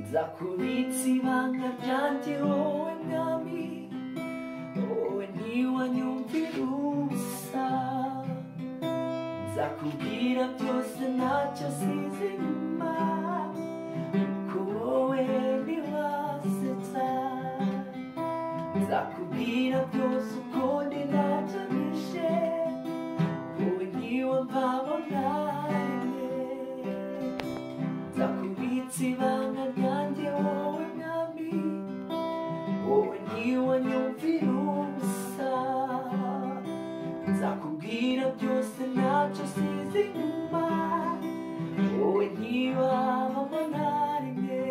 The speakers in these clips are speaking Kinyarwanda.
nzakubitsa ibanga ryanjye wowe mwami, wowe ntiwanyumvira ubusa. Nzakubwira byose ntacyo size inyuma, kuko wowe ntiwasetsa. Nzakubwira byose uko ndi ntacyo nishe, wowe ntiwamvabona rimwe. Nzakubitsa ibanga ryanjye wowe mwami, wowe ntiwanyumvira ubusa. Nzakubwira byose ntacyo size inyuma, wowe ntiwababona rimwe.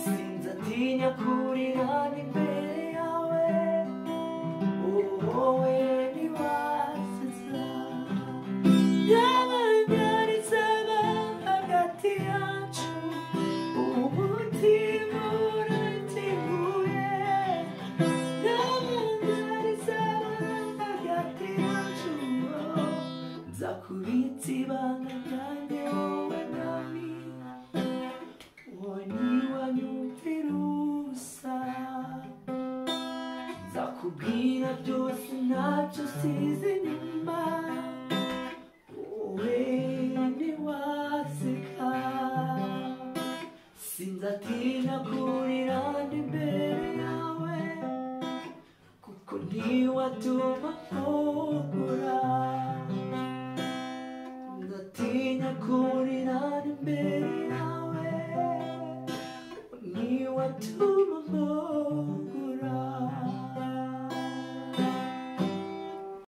Sinzatinya kurira n'imbere yawe, wowe ntiwasetsa. Yabanyariza hagati yacu, umutima urateguye. Yabanyariza hagati yacu, nzakubitsa ibanga